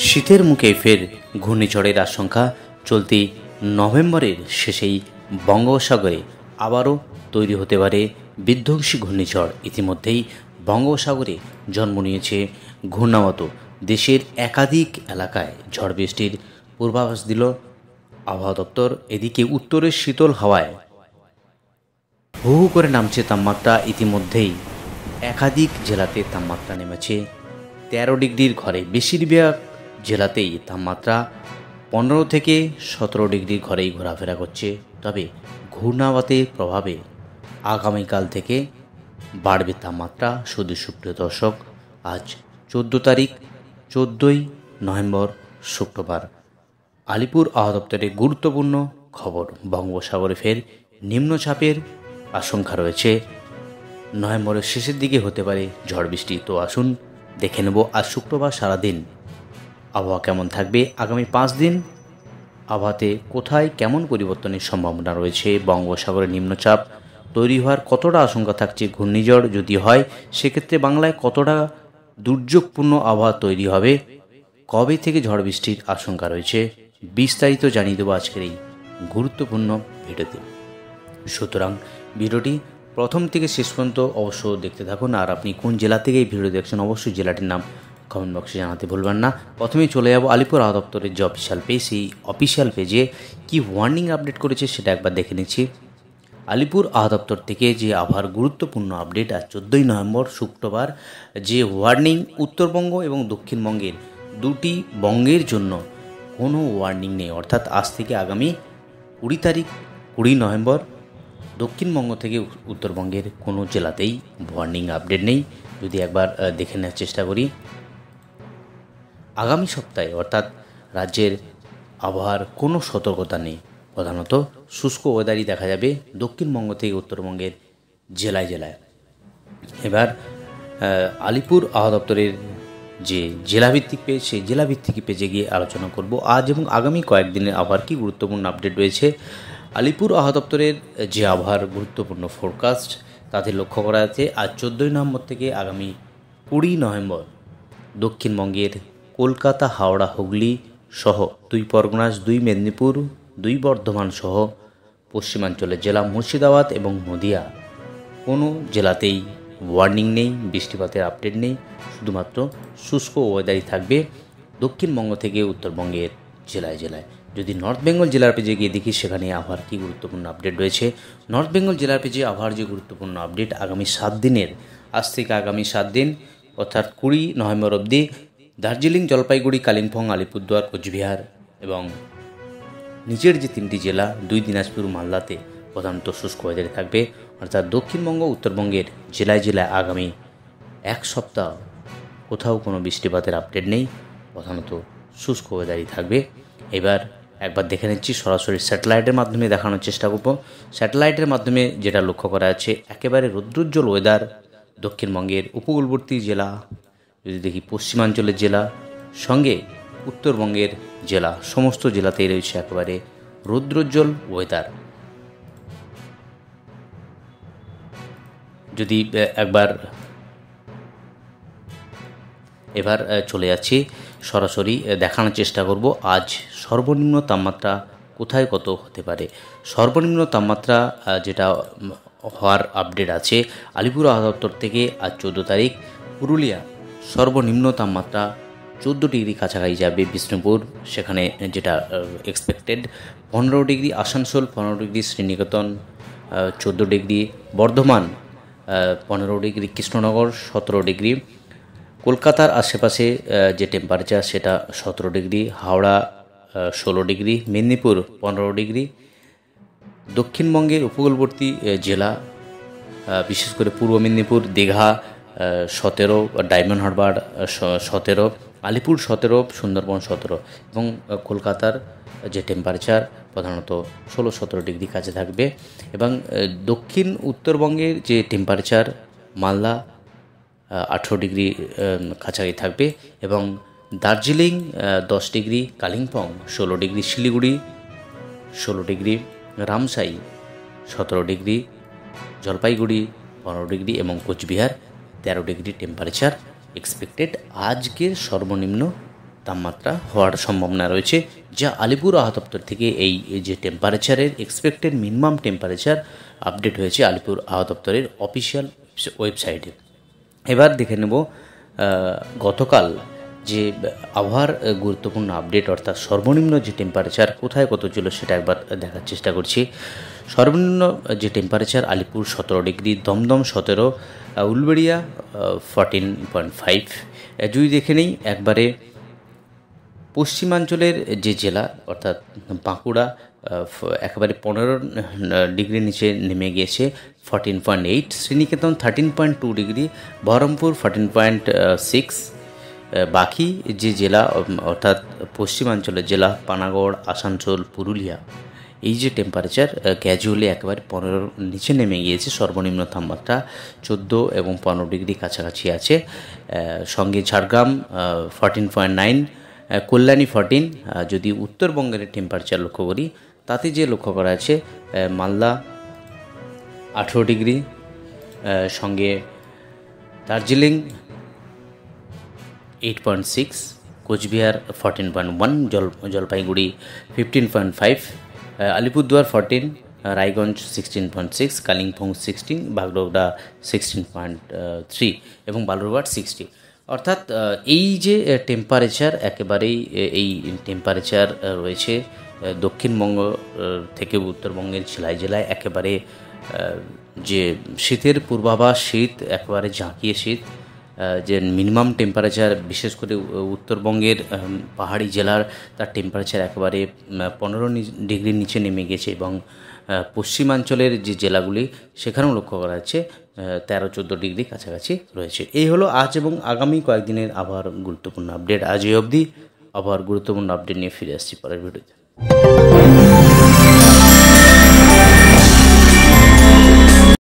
শীতের মুখে ফের ঘূর্ণিঝড়ের আশঙ্কা। চলতি নভেম্বরের শেষেই বঙ্গোপসাগরে আবারও তৈরি হতে পারে বিধ্বংসী ঘূর্ণিঝড়। ইতিমধ্যেই বঙ্গোপসাগরে জন্ম নিয়েছে ঘূর্ণাবর্ত। দেশের একাধিক এলাকায় ঝড় বৃষ্টির পূর্বাভাস দিল আবহাওয়া দপ্তর। এদিকে উত্তরের শীতল হাওয়ায় হু হু করে নামছে তাপমাত্রা। ইতিমধ্যেই একাধিক জেলাতে তাপমাত্রা নেমেছে 13 ডিগ্রির ঘরে। বেশিরভাগ জেলাতেই তাপমাত্রা 15 থেকে 17 ডিগ্রির ঘরেই ঘোরাফেরা করছে। তবে ঘূর্ণাবাতের প্রভাবে আগামীকাল থেকে বাড়বে তাপমাত্রা। শুধু সুপ্রিয় দর্শক, আজ 14 তারিখ, 14ই নভেম্বর, শুক্রবার। আলিপুর আবহাওয়া দপ্তরের গুরুত্বপূর্ণ খবর। বঙ্গোপসাগরে ফের নিম্নচাপের আশঙ্কা রয়েছে। নভেম্বরের শেষের দিকে হতে পারে ঝড় বৃষ্টি। তো আসুন দেখে নেব আজ শুক্রবার সারাদিন আবহাওয়া কেমন থাকবে। আগামী 5 দিন আবহাওয়াতে কোথায় কেমন পরিবর্তনের সম্ভাবনা রয়েছে, বঙ্গোপসাগরে নিম্নচাপ তৈরি হওয়ার কতটা আশঙ্কা থাকছে, ঘূর্ণিঝড় যদি হয় সেক্ষেত্রে বাংলায় কতটা দুর্যোগপূর্ণ আবহাওয়া তৈরি হবে, কবে থেকে ঝড় বৃষ্টির আশঙ্কা রয়েছে, বিস্তারিত জানিয়ে দেবো আজকের এই গুরুত্বপূর্ণ ভিডিওতে। সুতরাং ভিডিওটি প্রথম থেকে শেষ পর্যন্ত অবশ্য দেখতে থাকুন। আর আপনি কোন জেলা থেকে এই ভিডিও দেখছেন অবশ্যই জেলাটির নাম কমেন্ট বক্সে জানাতে ভুলবেন না। প্রথমেই চলে যাব আলিপুর আবহাওয়া দপ্তরের যে অফিসিয়াল পেজ, সেই অফিসিয়াল পেজে কি ওয়ার্নিং আপডেট করেছে সেটা একবার দেখে নিচ্ছি। আলিপুর আবহাওয়া দপ্তর থেকে যে আবহাওয়ার গুরুত্বপূর্ণ আপডেট আজ 14ই নভেম্বর শুক্রবার, যে ওয়ার্নিং উত্তরবঙ্গ এবং দক্ষিণবঙ্গের দুটি বঙ্গের জন্য কোনো ওয়ার্নিং নেই। অর্থাৎ আজ থেকে আগামী 20 তারিখ 20 নভেম্বর দক্ষিণবঙ্গ থেকে উত্তরবঙ্গের কোনো জেলাতেই ওয়ার্নিং আপডেট নেই। যদি একবার দেখে নেওয়ার চেষ্টা করি, আগামী সপ্তাহে অর্থাৎ রাজ্যের আবহাওয়ার কোনো সতর্কতা নেই। প্রধানত শুষ্ক ওয়েদারই দেখা যাবে দক্ষিণবঙ্গ থেকে উত্তরবঙ্গের জেলায় জেলায়। এবার আলিপুর আবহাওয়া দপ্তরের যে জেলাভিত্তিক পেজ, সেই জেলাভিত্তিক পেজে গিয়ে আলোচনা করব আজ এবং আগামী কয়েকদিনের আবহাওয়ার কী গুরুত্বপূর্ণ আপডেট রয়েছে। আলিপুর আবহাওয়া দপ্তরের যে আবহাওয়ার গুরুত্বপূর্ণ ফোরকাস্ট, তাতে লক্ষ্য করা যাচ্ছে আজ 14ই নভেম্বর থেকে আগামী 20 নভেম্বর দক্ষিণবঙ্গের কলকাতা, হাওড়া, হুগলি সহ 2 পরগনাস, 2 মেদিনীপুর, 2 বর্ধমান সহ পশ্চিমাঞ্চলের জেলা মুর্শিদাবাদ এবং নদিয়া কোনো জেলাতেই ওয়ার্নিং নেই, বৃষ্টিপাতের আপডেট নেই। শুধুমাত্র শুষ্ক ওয়েদারই থাকবে দক্ষিণবঙ্গ থেকে উত্তরবঙ্গের জেলায় জেলায়। যদি নর্থ বেঙ্গল জেলার পেজে গিয়ে দেখি সেখানে আবহাওয়ার কী গুরুত্বপূর্ণ আপডেট রয়েছে। নর্থ বেঙ্গল জেলার পেজে আবহাওয়ার যে গুরুত্বপূর্ণ আপডেট আগামী 7 দিনের, আজ থেকে আগামী 7 দিন অর্থাৎ 20 নভেম্বর অবধি দার্জিলিং, জলপাইগুড়ি, কালিম্পং, আলিপুরদুয়ার, কোচবিহার এবং নিচের যে 3টি জেলা 2 দিনাজপুর, মালদাতে প্রধানত শুষ্ক ওয়েদারে থাকবে। অর্থাৎ দক্ষিণবঙ্গ উত্তরবঙ্গের জেলায় জেলায় আগামী 1 সপ্তাহ কোথাও কোনো বৃষ্টিপাতের আপডেট নেই, প্রধানত শুষ্ক ওয়েদারই থাকবে। এবার একবার দেখে নিচ্ছি সরাসরি স্যাটেলাইটের মাধ্যমে দেখানোর চেষ্টা করব। স্যাটেলাইটের মাধ্যমে যেটা লক্ষ্য করা যাচ্ছে একেবারে রৌদ্রোজ্জ্বল ওয়েদার দক্ষিণবঙ্গের উপকূলবর্তী জেলা, যদি দেখি পশ্চিমাঞ্চলের জেলা সঙ্গে উত্তরবঙ্গের জেলা, সমস্ত জেলাতেই রয়েছে একেবারে রৌদ্রোজ্জ্বল ওয়েদার। যদি এবার চলে যাচ্ছি সরাসরি দেখানোর চেষ্টা করব আজ সর্বনিম্ন তাপমাত্রা কোথায় কত হতে পারে। সর্বনিম্ন তাপমাত্রা যেটা হওয়ার আপডেট আছে আলিপুর আবহাওয়া দপ্তর থেকে আজ 14 তারিখ, পুরুলিয়া সর্বনিম্ন তাপমাত্রা 14 ডিগ্রি কাছাকাছি যাবে। বিষ্ণুপুর সেখানে যেটা expected 15 degree, Asansol 15 degree, Sriniketan 14 degree, Bardhaman 15 degree, Krishnanagar 17 degree, কলকাতার আশেপাশে যে টেম্পারেচার সেটা 17 degree, Howrah 16 degree, Medinipur 15 degree. দক্ষিণবঙ্গের উপকূলবর্তী জেলা বিশেষ করে পূর্ব মেদিনীপুর, দীঘা 17, ডায়মন্ড হারবার 17, আলিপুর 17, সুন্দরবন 17 এবং কলকাতার যে টেম্পারেচার প্রধানত 16-17 ডিগ্রি কাছে থাকবে। এবং দক্ষিণ উত্তরবঙ্গের যে টেম্পারেচার মালদা 18 ডিগ্রি কাছাকাছি থাকবে এবং Darjeeling 10 degree, Kalimpong 16 degree, Siliguri 16 degree, Ramsai 17 degree, Jalpaiguri 15 degree এবং কোচবিহার 13 ডিগ্রি টেম্পারেচার এক্সপেক্টেড আজকের সর্বনিম্ন তাপমাত্রা হওয়ার সম্ভাবনা রয়েছে, যা আলিপুর আবহাওয়া দপ্তর থেকে এই যে টেম্পারেচারের এক্সপেক্টেড মিনিমাম টেম্পারেচার আপডেট হয়েছে আলিপুর আবহাওয়া দপ্তরের অফিসিয়াল ওয়েবসাইটে। এবার দেখে নেব গতকাল যে আবহাওয়ার গুরুত্বপূর্ণ আপডেট, অর্থাৎ সর্বনিম্ন যে টেম্পারেচার কোথায় কত ছিল সেটা একবার দেখার চেষ্টা করছি। সর্বনিম্ন যে টেম্পারেচার আলিপুর 17 ডিগ্রি, দমদম 17, উলবেড়িয়া 14.5। যদি দেখে নেই একবারে পশ্চিমাঞ্চলের যে জেলা অর্থাৎ বাঁকুড়া একেবারে 15 ডিগ্রি নিচে নেমে গিয়েছে 14.8, শ্রীনিকেতন 13.2 ডিগ্রি, বহরমপুর 14.6। বাকি যে জেলা অর্থাৎ পশ্চিমাঞ্চলের জেলা পানাগড়, আসানসোল, পুরুলিয়া, এই যে টেম্পারেচার ক্যাজুয়ালি একেবারে 15 নিচে নেমে গিয়েছে। সর্বনিম্ন তাপমাত্রা 14 এবং 15 ডিগ্রি কাছাকাছি আছে। সঙ্গে ঝাড়গ্রাম 14.9, কল্যাণী 14। যদি উত্তরবঙ্গের টেম্পারেচার লক্ষ্য করি তাতে যে লক্ষ্য করা আছে মালদা 18 ডিগ্রি, সঙ্গে দার্জিলিং 8.6, কোচবিহার 14.1, জলপাইগুড়ি 15.5, আলিপুরদুয়ার 14, রায়গঞ্জ 16.6, কালিম্পং 16, বাগডোগরা 16.3 এবং বালুরঘাট 60। অর্থাৎ এই যে টেম্পারেচার একেবারেই এই টেম্পারেচার রয়েছে দক্ষিণবঙ্গ থেকে উত্তরবঙ্গের জেলায় জেলায় একেবারে যে শীতের পূর্বাভাস, শীত একেবারে ঝাঁকিয়ে শীত। যে মিনিমাম টেম্পারেচার বিশেষ করে উত্তরবঙ্গের পাহাড়ি জেলার তার টেম্পারেচার একেবারে 15 ডিগ্রির নিচে নেমে গেছে এবং পশ্চিমাঞ্চলের যে জেলাগুলি সেখানেও লক্ষ্য করা যাচ্ছে 13-14 ডিগ্রি কাছাকাছি রয়েছে। এই হলো আজ এবং আগামী কয়েকদিনের আবহাওয়ার গুরুত্বপূর্ণ আপডেট। আজ এই অবধি আবহাওয়ার গুরুত্বপূর্ণ আপডেট নিয়ে ফিরে আসছি পরের ভিডিওতে।